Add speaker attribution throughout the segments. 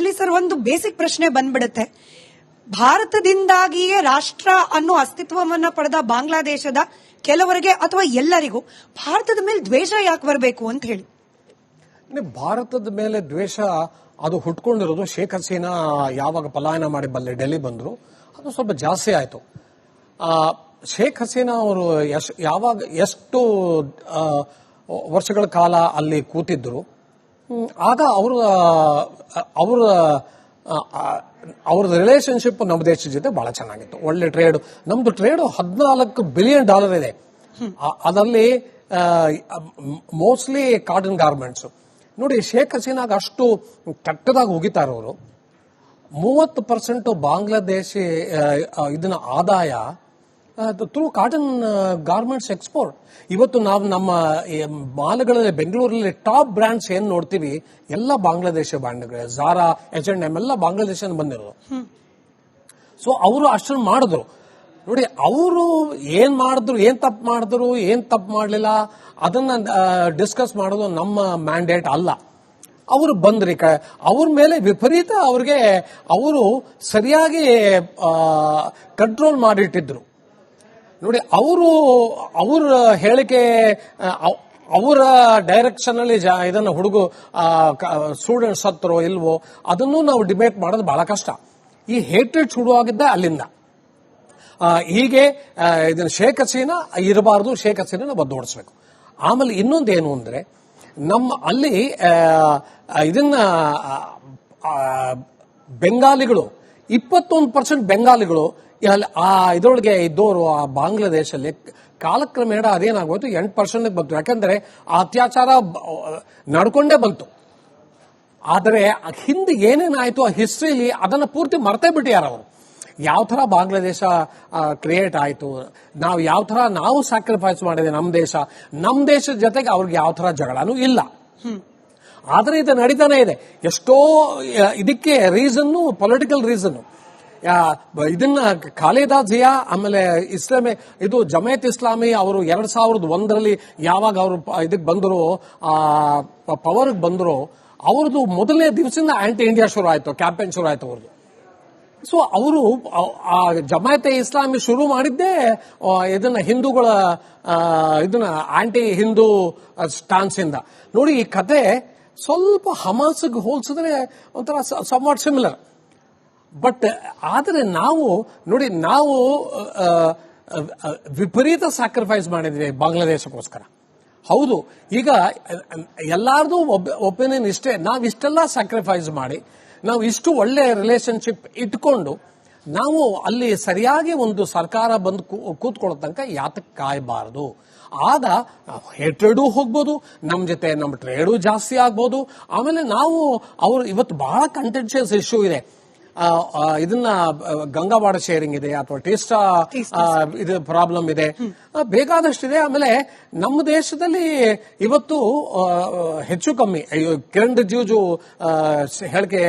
Speaker 1: Murali sir, ಒಂದು basic ಪ್ರಶ್ನೆ ಬಂದ್ಬಿಡುತ್ತೆ. ಭಾರತದಿಂದಾಗಿಯೇ ರಾಷ್ಟ್ರ ಅನ್ನೋ ಅಸ್ತಿತ್ವವನ್ನ ಪಡೆದ ಬಾಂಗ್ಲಾದೇಶದ ಕೆಲವರಿಗೆ ಅಥವಾ ಎಲ್ಲರಿಗೂ ಭಾರತದ ಮೇಲೆ ದ್ವೇಷ ಯಾಕೆ ಬರಬೇಕು ಅಂತ ಹೇಳಿ?
Speaker 2: ಭಾರತದ ಮೇಲೆ ದ್ವೇಷ ಅದು ಹುಟ್ಕೊಂಡಿರೋದು ಶೇಖ್ ಹಸೀನಾ ಯಾವಾಗ ಪಲಾಯನ ಮಾಡಿ ಡೆಲ್ಲಿ ಬಂದ್ರು ಅದು ಸ್ವಲ್ಪ ಜಾಸ್ತಿ ಆಯ್ತು. ಶೇಖ್ ಹಸೀನಾ ಅವರು ಯಾವಾಗ ಎಷ್ಟು ವರ್ಷಗಳ ಕಾಲ ಅಲ್ಲಿ ಕೂತಿದ್ರು, ಆಗ ಅವ್ರ ರಿಲೇಶನ್ಶಿಪ್ ನಮ್ಮ ದೇಶದ ಜೊತೆ ಬಹಳ ಚೆನ್ನಾಗಿತ್ತು. ಒಳ್ಳೆ ಟ್ರೇಡ್, ನಮ್ದು ಟ್ರೇಡ್ $14 ಬಿಲಿಯನ್ ಇದೆ. ಅದರಲ್ಲಿ ಮೋಸ್ಟ್ಲಿ ಕಾಟನ್ ಗಾರ್ಮೆಂಟ್ಸ್. ನೋಡಿ, ಶೇಖ್ ಹಸೀನಾಗ ಅಷ್ಟು ಕೆಟ್ಟದಾಗಿ ಹೋಗಿದ್ದಾರೆ ಅವರು. 30% ಬಾಂಗ್ಲಾದೇಶಿ ಇದನ್ನ ಆದಾಯ ಥ್ರೂ ಕಾಟನ್ ಗಾರ್ಮೆಂಟ್ಸ್ ಎಕ್ಸ್ಪೋರ್ಟ್. ಇವತ್ತು ನಾವು ನಮ್ಮ ಮಾಲ್ಗಳಲ್ಲಿ ಬೆಂಗಳೂರಲ್ಲಿ ಟಾಪ್ ಬ್ರ್ಯಾಂಡ್ಸ್ ಏನ್ ನೋಡ್ತೀವಿ ಎಲ್ಲ ಬಾಂಗ್ಲಾದೇಶ ಬ್ರ್ಯಾಂಡ್ಗಳು, ಝಾರಾ, H&M ಎಲ್ಲ ಬಾಂಗ್ಲಾದೇಶ ಬಂದಿರೋದು. ಸೊ ಅವರು ಅಷ್ಟನ್ನು ಮಾಡಿದ್ರು. ನೋಡಿ, ಅವರು ಏನ್ ಮಾಡಿದ್ರು, ಏನ್ ತಪ್ಪು ಮಾಡಲಿಲ್ಲ ಅದನ್ನ ಡಿಸ್ಕಸ್ ಮಾಡೋದು ನಮ್ಮ ಮ್ಯಾಂಡೇಟ್ ಅಲ್ಲ. ಅವರು ಬಂದ್ರಿ, ಅವ್ರ ಮೇಲೆ ವಿಪರೀತ ಅವರು ಸರಿಯಾಗಿ ಕಂಟ್ರೋಲ್ ಮಾಡಿಟ್ಟಿದ್ರು. ನೋಡಿ, ಅವ್ರ ಹೇಳಿಕೆ, ಅವರ ಡೈರೆಕ್ಷನ್ ಅಲ್ಲಿ ಇದನ್ನ ಸ್ಟೂಡೆಂಟ್ಸ್ ಹತ್ತರೋ ಇಲ್ವೋ ಅದನ್ನು ನಾವು ಡಿಬೇಟ್ ಮಾಡೋದು ಬಹಳ ಕಷ್ಟ. ಈ ಹೇಟ್ರೆಡ್ ಶುರುವಾಗಿದ್ದ ಅಲ್ಲಿಂದ. ಹೀಗೆ ಇದನ್ನ ಶೇಖ್ ಹಸೀನಾ ಇರಬಾರದು, ಶೇಖ್ ಹಸೀನಾ ಬದ್ದೋಡಿಸ್ಬೇಕು. ಆಮೇಲೆ ಇನ್ನೊಂದೇನು ಅಂದ್ರೆ, ನಮ್ಮ ಅಲ್ಲಿ ಇದನ್ನ ಬೆಂಗಾಲಿಗಳು 21% ಬೆಂಗಾಲಿಗಳು ಇದರೊಳಗೆ ಇದ್ದವರು ಆ ಬಾಂಗ್ಲಾದೇಶಲ್ಲಿ ಕಾಲಕ್ರಮೇಣ ಅದೇನಾಗೋಯ್ತು 8% ಬಂತು. ಯಾಕಂದ್ರೆ ಆ ಅತ್ಯಾಚಾರ ನಡ್ಕೊಂಡೇ ಬಂತು. ಆದರೆ ಹಿಂದೆ ಏನೇನಾಯ್ತು ಆ ಹಿಸ್ಟ್ರಿಲಿ ಅದನ್ನ ಪೂರ್ತಿ ಮರ್ತೇ ಬಿಟ್ಟಿಯಾರ ಅವರು. ಯಾವ ತರ ಬಾಂಗ್ಲಾದೇಶ ಕ್ರಿಯೇಟ್ ಆಯ್ತು, ನಾವು ಯಾವ ತರ ನಾವು ಸ್ಯಾಕ್ರಿಫೈಸ್ ಮಾಡಿದೆ ನಮ್ಮ ದೇಶದ ಜೊತೆಗೆ ಅವ್ರಿಗೆ ಯಾವ ತರ ಜಗಳನೂ ಇಲ್ಲ. ಆದ್ರೆ ಇದು ನಡೀತಾನೆ ಇದೆ. ಎಷ್ಟೋ ಇದಕ್ಕೆ ರೀಸನ್ನು ಪೊಲಿಟಿಕಲ್ ರೀಸನ್. ಇದನ್ನ ಖಾಲಿದಾ ಜಿಯಾ, ಆಮೇಲೆ ಇದು ಜಮಾಯತ್ ಇಸ್ಲಾಮಿ ಅವರು 2001ರಲ್ಲಿ ಯಾವಾಗ ಅವರು ಇದಕ್ಕೆ ಬಂದರು, ಪವರ್ಗೆ ಬಂದರು, ಅವ್ರದ್ದು ಮೊದಲನೇ ದಿವಸದಿಂದ ಆಂಟಿ ಇಂಡಿಯಾ ಶುರು ಆಯ್ತು, ಕ್ಯಾಂಪೇನ್ ಶುರು ಆಯ್ತು ಅವ್ರದ್ದು. ಸೊ ಅವರು ಜಮಾಯತೆ ಇಸ್ಲಾಮಿ ಶುರು ಮಾಡಿದ್ದೇ ಇದನ್ನ ಹಿಂದೂಗಳ ಇದನ್ನ ಆಂಟಿ ಹಿಂದೂ ಸ್ಟಾನ್ಸ್ ಇಂದ. ನೋಡಿ, ಈ ಕತೆ ಸ್ವಲ್ಪ ಹಮಾಸ್ಗೆ ಹೋಲಿಸಿದ್ರೆ ಒಂಥರ ಸಮ್ವಾಟ್ ಸಿಮಿಲರ್. ಬಟ್ ಆದರೆ ನಾವು ವಿಪರೀತ ಸ್ಯಾಕ್ರಿಫೈಸ್ ಮಾಡಿದ್ವಿ ಬಾಂಗ್ಲಾದೇಶಕ್ಕೋಸ್ಕರ. ಹೌದು, ಈಗ ಎಲ್ಲಾರ್ದು ಒಪಿನಿಯನ್ ಇಷ್ಟೇ. ನಾವಿಷ್ಟೆಲ್ಲ ಸ್ಯಾಕ್ರಿಫೈಸ್ ಮಾಡಿ ನಾವು ಇಷ್ಟು ಒಳ್ಳೆ ರಿಲೇಶನ್ಶಿಪ್ ಇಟ್ಕೊಂಡು ನಾವು ಅಲ್ಲಿ ಸರಿಯಾಗಿ ಒಂದು ಸರ್ಕಾರ ಬಂದು ಕೂತ್ಕೊಳ್ಳೋ ತನಕ ಯಾತಕ್ಕೆ ಕಾಯಬಾರದು? ಆಗ ಹೇಟ್ರೆಡೂ ಹೋಗ್ಬೋದು, ನಮ್ಮ ಜೊತೆ ನಮ್ಮ ಟ್ರೇಡು ಜಾಸ್ತಿ ಆಗ್ಬೋದು. ಆಮೇಲೆ ಅವರು ಇವತ್ತು ಬಹಳ ಕಂಟೆಂಟಿಯಸ್ ಇಶ್ಯೂ ಇದೆ. ಇದನ್ನ ಗಂಗಾವಾಡ ಶೇರಿಂಗ್ ಇದೆ, ಅಥವಾ ಟೇಸ್ಟಾ ಇದು ಪ್ರಾಬ್ಲಮ್ ಇದೆ, ಬೇಕಾದಷ್ಟಿದೆ. ಆಮೇಲೆ ನಮ್ಮ ದೇಶದಲ್ಲಿ ಇವತ್ತು ಹೆಚ್ಚು ಕಮ್ಮಿ ಕಿರಣ್ ರಿಜಿಜು ಹೇಳಿಕೆ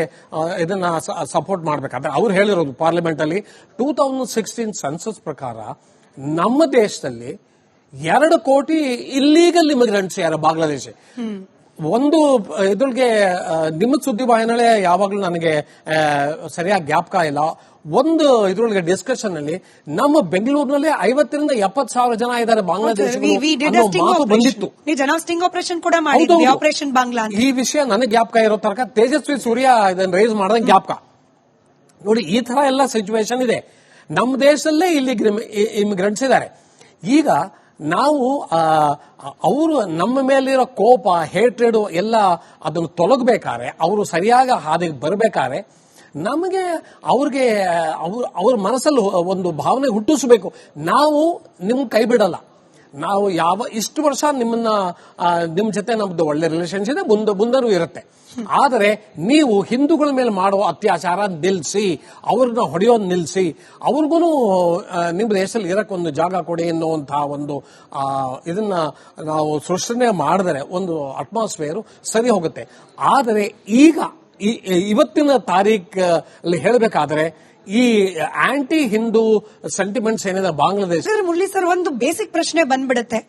Speaker 2: ಇದನ್ನ ಸಪೋರ್ಟ್ ಮಾಡ್ಬೇಕಾದ್ರೆ ಅವ್ರು ಹೇಳಿರೋದು ಪಾರ್ಲಿಮೆಂಟ್ ಅಲ್ಲಿ 2016 ಸೆನ್ಸಸ್ ಪ್ರಕಾರ ನಮ್ಮ ದೇಶದಲ್ಲಿ 2 ಕೋಟಿ ಇಲ್ಲೀಗಲ್ ಇಮಿಗ್ರೆಂಟ್ಸ್ ಯಾರು ಬಾಂಗ್ಲಾದೇಶ. ಒಂದು ಇದ್ರೊಳಗೆ ನಿಮ್ಮ ಸುದ್ದಿವಾಹಿನಿಗಳೇ ಯಾವಾಗಲೂ ನನಗೆ ಸರಿಯಾಗಿ ಜ್ಞಾಪಕ ಇಲ್ಲ. ಒಂದು ಇದ್ರೊಳಗೆ ಡಿಸ್ಕಷನ್ ಅಲ್ಲಿ ನಮ್ಮ ಬೆಂಗಳೂರಿನಲ್ಲಿ 50,000 to 70,000 ಜನ ಇದ್ದಾರೆ ಬಾಂಗ್ಲಾದೇಶ ಬಂದಿತ್ತು. ಈ ವಿಷಯ ನನಗೆ ಜ್ಞಾಪಕ ಇರೋ ತನಕ ತೇಜಸ್ವಿ ಸೂರ್ಯ ಇದನ್ನ ರೈಸ್ ಮಾಡಿದ ಜ್ಞಾಪಕ. ನೋಡಿ, ಈ ತರ ಎಲ್ಲ ಸಿಚುವೇಶನ್ ಇದೆ. ನಮ್ಮ ದೇಶದಲ್ಲೇ ಇಲ್ಲಿ ಇಮಿಗ್ರೆಂಟ್ಸ್ ಇದ್ದಾರೆ. ಈಗ ನಾವು ಅವರು ನಮ್ಮ ಮೇಲಿರೋ ಕೋಪ, ಹೇಟ್ರೆಡ್ ಎಲ್ಲ ಅದನ್ನು ತೊಲಗಬೇಕಾದ್ರೆ, ಅವರು ಸರಿಯಾಗಿ ಹಾದಿಗೆ ಬರಬೇಕಾದ್ರೆ ನಮಗೆ ಅವ್ರ ಮನಸ್ಸಲ್ಲಿ ಒಂದು ಭಾವನೆ ಹುಟ್ಟಿಸಬೇಕು. ನಾವು ನಿಮ್ಗೆ ಕೈ ಬಿಡಲ್ಲ, ನಾವು ಇಷ್ಟು ವರ್ಷ ನಿಮ್ಮ ಜೊತೆ ನಮ್ದು ಒಳ್ಳೆ ರಿಲೇಷನ್ಸ್ ಇದೆ, ಮುಂದೂ ಇರುತ್ತೆ. ಆದರೆ ನೀವು ಹಿಂದೂಗಳ ಮೇಲೆ ಮಾಡೋ ಅತ್ಯಾಚಾರ ನಿಲ್ಲಿಸಿ, ಅವ್ರನ್ನ ಹೊಡೆಯೋದು ನಿಲ್ಲಿಸಿ, ಅವ್ರಿಗೂ ನಿಮ್ಮ ದೇಶದಲ್ಲಿ ಇರಕ್ಕೆ ಒಂದು ಜಾಗ ಕೊಡಿ ಅನ್ನುವಂತಹ ಒಂದು ಇದನ್ನ ನಾವು ಸೃಷ್ಟಿ ಮಾಡಿದರೆ ಒಂದು ಅಟ್ಮಾಸ್ಫಿಯರ್ ಸರಿ ಹೋಗುತ್ತೆ. ಆದರೆ ಈಗ ಇವತ್ತಿನ ತಾರೀಖಲ್ಲಿ ಹೇಳಬೇಕಾದ್ರೆ ಈ ಆಂಟಿ ಹಿಂದೂ ಸೆಂಟಿಮೆಂಟ್ಸ್ ಏನಿದೆ ಬಾಂಗ್ಲಾದೇಶ.
Speaker 1: ಮುರಳಿ ಸರ್, ಒಂದು ಬೇಸಿಕ್ ಪ್ರಶ್ನೆ ಬಂದ್ಬಿಡುತ್ತೆ.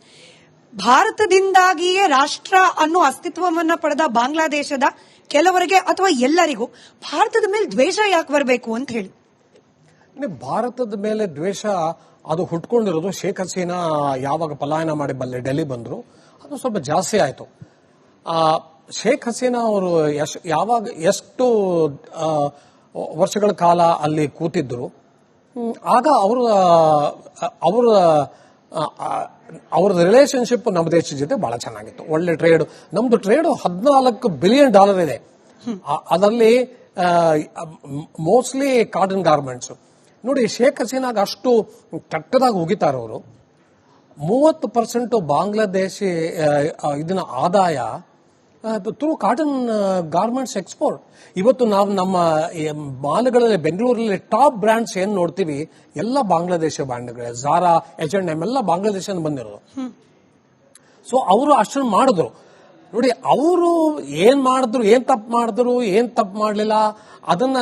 Speaker 1: ಭಾರತದಿಂದಾಗಿಯೇ ರಾಷ್ಟ್ರ ಅನ್ನೋ ಅಸ್ತಿತ್ವವನ್ನ ಪಡೆದ ಬಾಂಗ್ಲಾದೇಶದ ಕೆಲವರಿಗೆ ಅಥವಾ ಎಲ್ಲರಿಗೂ ಭಾರತದ ಮೇಲೆ ದ್ವೇಷ ಯಾಕೆ ಬರಬೇಕು ಅಂತ ಹೇಳಿ.
Speaker 2: ಭಾರತದ ಮೇಲೆ ದ್ವೇಷ ಅದು ಹುಟ್ಕೊಂಡಿರೋದು ಶೇಖ್ ಹಸೀನಾ ಯಾವಾಗ ಪಲಾಯನ ಮಾಡಿ ಡೆಲ್ಲಿ ಬಂದ್ರು ಅದು ಸ್ವಲ್ಪ ಜಾಸ್ತಿ ಆಯಿತು. ಶೇಖ್ ಹಸೀನಾ ಅವರು ಎಷ್ಟು ವರ್ಷಗಳ ಕಾಲ ಅಲ್ಲಿ ಕೂತಿದ್ರು, ಆಗ ಅವ್ರ ರಿಲೇಶನ್ಶಿಪ್ ನಮ್ಮ ದೇಶದ ಜೊತೆ ಬಹಳ ಚೆನ್ನಾಗಿತ್ತು. ಒಳ್ಳೆ ಟ್ರೇಡ್, ನಮ್ದು ಟ್ರೇಡ್ $14 ಬಿಲಿಯನ್ ಇದೆ. ಅದರಲ್ಲಿ ಮೋಸ್ಟ್ಲಿ ಕಾಟನ್ ಗಾರ್ಮೆಂಟ್ಸ್. ನೋಡಿ, ಶೇಖ್ ಹಸೀನಾಗ ಅಷ್ಟು ಕೆಟ್ಟದಾಗಿ ಹೋಗಿದ್ದಾರೆ ಅವರು. 30% ಬಾಂಗ್ಲಾದೇಶಿ ಇದನ್ನ ಆದಾಯ ಥ್ರೂ ಕಾಟನ್ ಗಾರ್ಮೆಂಟ್ಸ್ ಎಕ್ಸ್ಪೋರ್ಟ್. ಇವತ್ತು ನಾವು ನಮ್ಮ ಮಾಲ್ಗಳಲ್ಲಿ ಬೆಂಗಳೂರಲ್ಲಿ ಟಾಪ್ ಬ್ರ್ಯಾಂಡ್ಸ್ ಏನ್ ನೋಡ್ತೀವಿ ಎಲ್ಲ ಬಾಂಗ್ಲಾದೇಶ ಬ್ರ್ಯಾಂಡ್ಗಳೇ. ಝಾರಾ, H&M ಎಲ್ಲ ಬಾಂಗ್ಲಾದೇಶದಿಂದ ಬಂದಿರೋದು. ಸೊ ಅವರು ಅಷ್ಟನ್ನು ಮಾಡಿದ್ರು. ನೋಡಿ, ಅವರು ಏನ್ ಮಾಡಿದ್ರು, ಏನ್ ತಪ್ಪು ಮಾಡಲಿಲ್ಲ ಅದನ್ನ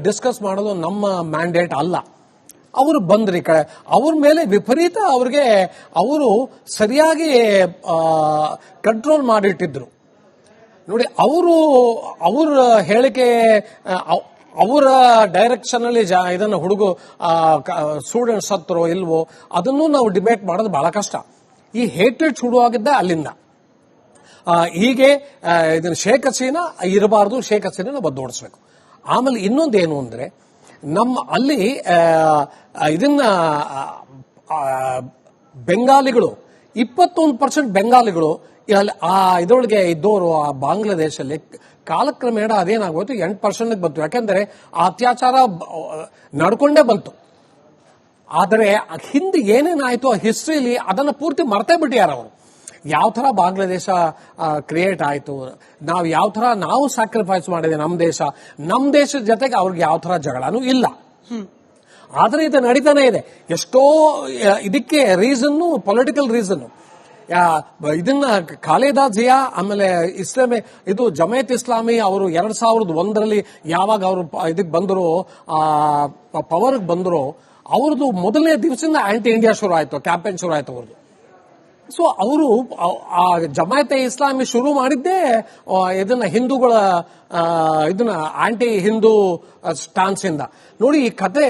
Speaker 2: ಡಿಸ್ಕಸ್ ಮಾಡೋದು ನಮ್ಮ ಮ್ಯಾಂಡೇಟ್ ಅಲ್ಲ. ಅವರು ಬಂದ್ರಿ ಕಡೆ ಅವ್ರ ಮೇಲೆ ವಿಪರೀತ ಅವರು ಸರಿಯಾಗಿ ಕಂಟ್ರೋಲ್ ಮಾಡಿಟ್ಟಿದ್ರು. ನೋಡಿ, ಅವರ ಹೇಳಿಕೆ, ಅವರ ಡೈರೆಕ್ಷನ್ ಅಲ್ಲಿ ಇದನ್ನ ಸ್ಟೂಡೆಂಟ್ಸ್ ಹತ್ತರೋ ಇಲ್ವೋ ಅದನ್ನು ನಾವು ಡಿಬೇಟ್ ಮಾಡೋದು ಬಹಳ ಕಷ್ಟ. ಈ ಹೇಟ್ರೆಡ್ ಶುರುವಾಗಿದ್ದ ಅಲ್ಲಿಂದ. ಹೀಗೆ ಇದನ್ನ ಶೇಖ್ ಹಸೀನಾ ಇರಬಾರ್ದು, ಶೇಖ್ ಹಸೀನಾ ಬದ್ದೋಡಿಸ್ಬೇಕು. ಆಮೇಲೆ ಇನ್ನೊಂದೇನು ಅಂದ್ರೆ, ನಮ್ಮ ಅಲ್ಲಿ ಇದನ್ನ ಬೆಂಗಾಲಿಗಳು 21% ಬೆಂಗಾಲಿಗಳು ಇದರೊಳಗೆ ಇದ್ದವರು ಆ ಬಾಂಗ್ಲಾದೇಶಲ್ಲಿ ಕಾಲಕ್ರಮೇಣ ಅದೇನಾಗೋಯ್ತು 8% ಬಂತು. ಯಾಕೆಂದ್ರೆ ಆ ಅತ್ಯಾಚಾರ ನಡ್ಕೊಂಡೇ ಬಂತು. ಆದರೆ ಹಿಂದೆ ಏನೇನಾಯ್ತು ಆ ಹಿಸ್ಟ್ರಿಲಿ ಅದನ್ನ ಪೂರ್ತಿ ಮರ್ತೇ ಬಿಟ್ಟಿಯಾರ ಅವರು. ಯಾವ ತರ ಬಾಂಗ್ಲಾದೇಶ ಕ್ರಿಯೇಟ್ ಆಯ್ತು, ನಾವು ಯಾವ ತರ ನಾವು ಸ್ಯಾಕ್ರಿಫೈಸ್ ಮಾಡಿದೆ ನಮ್ಮ ದೇಶದ ಜೊತೆಗೆ ಅವ್ರಿಗೆ ಯಾವ ತರ ಜಗಳನೂ ಇಲ್ಲ. ಆದ್ರೆ ಇದು ನಡೀತಾನೆ ಇದೆ. ಎಷ್ಟೋ ಇದಕ್ಕೆ ರೀಸನ್ನು ಪೊಲಿಟಿಕಲ್ ರೀಸನ್ನು. ಇದನ್ನ ಖಾಲಿದಾ ಜಿಯಾ, ಆಮೇಲೆ ಇದು ಜಮಾಯತ್ ಇಸ್ಲಾಮಿ ಅವರು 2001ರಲ್ಲಿ ಯಾವಾಗ ಅವರು ಇದಕ್ಕೆ ಬಂದರು, ಪವರ್ಗೆ ಬಂದರು, ಅವ್ರದ್ದು ಮೊದಲನೇ ದಿವಸದಿಂದ ಆಂಟಿ ಇಂಡಿಯಾ ಶುರು ಆಯ್ತು, ಕ್ಯಾಂಪೇನ್ ಶುರು ಆಯ್ತು ಅವ್ರದ್ದು. ಸೊ ಅವರು ಜಮಾಯತ್ ಇಸ್ಲಾಮಿ ಶುರು ಮಾಡಿದ್ದೇ ಇದನ್ನ ಹಿಂದೂಗಳ ಇದನ್ನ ಆಂಟಿ ಹಿಂದೂ ಸ್ಟಾನ್ಸ್ ಇಂದ. ನೋಡಿ, ಈ ಕತೆ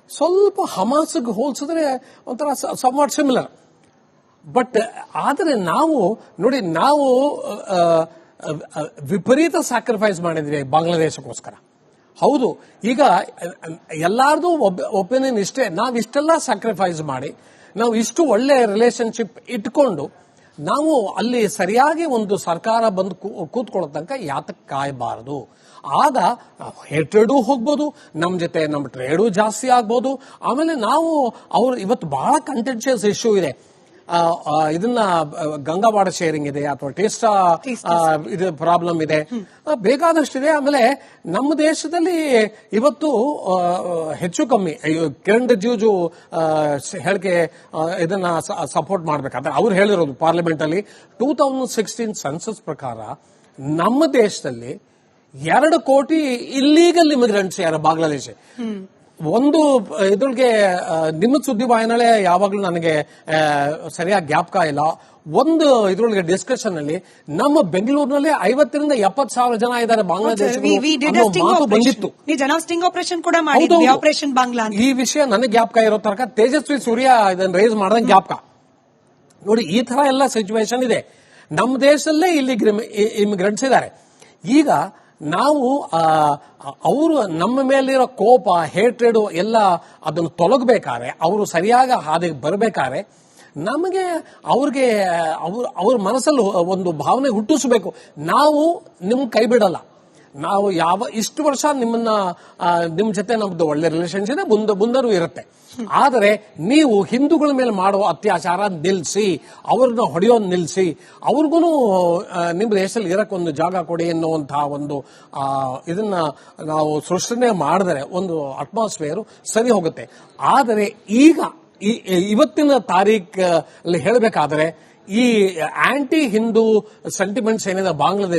Speaker 2: ಸ್ವಲ್ಪ ಹಮಾಸ್ಗೆ ಹೋಲಿಸಿದ್ರೆ ಒಂಥರ ಸಮ್ವಾಟ್ ಸಿಮಿಲರ್. ಬಟ್ ಆದರೆ ನಾವು ವಿಪರೀತ ಸ್ಯಾಕ್ರಿಫೈಸ್ ಮಾಡಿದ್ವಿ ಬಾಂಗ್ಲಾದೇಶಕ್ಕೋಸ್ಕರ. ಹೌದು, ಈಗ ಎಲ್ಲಾರ್ದು ಒಪಿನಿಯನ್ ಇಷ್ಟೇ. ನಾವಿಷ್ಟೆಲ್ಲ ಸ್ಯಾಕ್ರಿಫೈಸ್ ಮಾಡಿ ನಾವು ಇಷ್ಟು ಒಳ್ಳೆ ರಿಲೇಶನ್ಶಿಪ್ ಇಟ್ಕೊಂಡು ನಾವು ಅಲ್ಲಿ ಸರಿಯಾಗಿ ಒಂದು ಸರ್ಕಾರ ಬಂದು ಕೂತ್ಕೊಳ್ಳೋ ತನಕ ಯಾತಕ್ಕೆ ಕಾಯಬಾರದು. ಆಗ ಹೇಟ್ರೆಡೂ ಹೋಗ್ಬೋದು, ನಮ್ಮ ಜೊತೆ ನಮ್ಮ ಟ್ರೇಡು ಜಾಸ್ತಿ ಆಗ್ಬೋದು. ಆಮೇಲೆ ಅವರು ಇವತ್ತು ಬಹಳ ಕಂಟೆಂಟಿಯಸ್ ಇಶ್ಯೂ ಇದೆ. ಇದನ್ನ ಗಂಗಾವಾಡ ಶೇರಿಂಗ್ ಇದೆ, ಅಥವಾ ಟೇಸ್ಟಾ ಇದು ಪ್ರಾಬ್ಲಮ್ ಇದೆ, ಬೇಕಾದಷ್ಟಿದೆ. ಆಮೇಲೆ ನಮ್ಮ ದೇಶದಲ್ಲಿ ಇವತ್ತು ಹೆಚ್ಚು ಕಮ್ಮಿ ಕಿರಣ್ ರಿಜಿಜು ಹೇಳಿಕೆ ಇದನ್ನ ಸಪೋರ್ಟ್ ಮಾಡ್ಬೇಕಾದ್ರೆ ಅವ್ರು ಹೇಳಿರೋದು ಪಾರ್ಲಿಮೆಂಟ್ ಅಲ್ಲಿ 2016 ಸೆನ್ಸಸ್ ಪ್ರಕಾರ ನಮ್ಮ ದೇಶದಲ್ಲಿ 2 ಕೋಟಿ ಇಲ್ಲೀಗಲ್ ಇಮಿಗ್ರೆಂಟ್ಸ್ ಯಾರು ಬಾಂಗ್ಲಾದೇಶ. ಒಂದು ಇದ್ರೊಳಗೆ ನಿಮ್ಮ ಸುದ್ದಿವಾಹಿನಿಗಳೇ ಯಾವಾಗಲೂ ನನಗೆ ಸರಿಯಾಗಿ ಜ್ಞಾಪಕ ಇಲ್ಲ. ಒಂದು ಇದ್ರೊಳಗೆ ಡಿಸ್ಕಷನ್ ಅಲ್ಲಿ ನಮ್ಮ ಬೆಂಗಳೂರಿನಲ್ಲಿ 50,000 ರಿಂದ 70,000 ಜನ ಇದ್ದಾರೆ ಬಾಂಗ್ಲಾದೇಶ ಬಂದಿತ್ತು. ಈ ವಿಷಯ ನನಗೆ ಜ್ಞಾಪಕ ಇರೋ ತನಕ ತೇಜಸ್ವಿ ಸೂರ್ಯ ಇದನ್ನ ರೈಸ್ ಮಾಡಿದಂಗೆ ಜ್ಞಾಪಕ. ನೋಡಿ, ಈ ತರ ಎಲ್ಲ ಸಿಚುವೇಶನ್ ಇದೆ. ನಮ್ಮ ದೇಶದಲ್ಲೇ ಇಲ್ಲಿ ಇಮಿಗ್ರೆಂಟ್ಸ್ ಇದ್ದಾರೆ. ಈಗ ನಾವು ಅವರು ನಮ್ಮ ಮೇಲಿರೋ ಕೋಪ, ಹೇಟ್ರೆಡ್ ಎಲ್ಲ ಅದನ್ನು ತೊಲಗಬೇಕಾದ್ರೆ, ಅವರು ಸರಿಯಾಗಿ ಹಾದಿಗೆ ಬರಬೇಕಾದ್ರೆ ನಮಗೆ ಅವ್ರ ಮನಸ್ಸಲ್ಲಿ ಒಂದು ಭಾವನೆ ಹುಟ್ಟಿಸಬೇಕು. ನಾವು ನಿಮ್ ಕೈ ಬಿಡಲ್ಲ, ನಾವು ಇಷ್ಟು ವರ್ಷ ನಿಮ್ ಜೊತೆ ನಮ್ದು ಒಳ್ಳೆ ರಿಲೇಶನ್ಶಿಪ್ ಮುಂದೂ ಇರುತ್ತೆ. ಆದರೆ ನೀವು ಹಿಂದೂಗಳ ಮೇಲೆ ಮಾಡುವ ಅತ್ಯಾಚಾರ ನಿಲ್ಲಿಸಿ, ಅವ್ರನ್ನ ಹೊಡೆಯೋದು ನಿಲ್ಲಿಸಿ, ಅವ್ರಿಗೂ ನಿಮ್ಮ ದೇಶದಲ್ಲಿ ಇರಕ್ಕೊಂದು ಜಾಗ ಕೊಡಿ ಎನ್ನುವಂತಹ ಒಂದು ಇದನ್ನ ನಾವು ಸೃಷ್ಟಿ ಮಾಡಿದರೆ ಒಂದು ಅಟ್ಮಾಸ್ಫಿಯರ್ ಸರಿ ಹೋಗುತ್ತೆ. ಆದರೆ ಈಗ ಇವತ್ತಿನ ತಾರೀಖಲ್ಲಿ ಹೇಳಬೇಕಾದ್ರೆ ಈ ಆಂಟಿ ಹಿಂದೂ ಸೆಂಟಿಮೆಂಟ್ಸ್ ಏನಿದೆ ಬಾಂಗ್ಲಾದೇಶ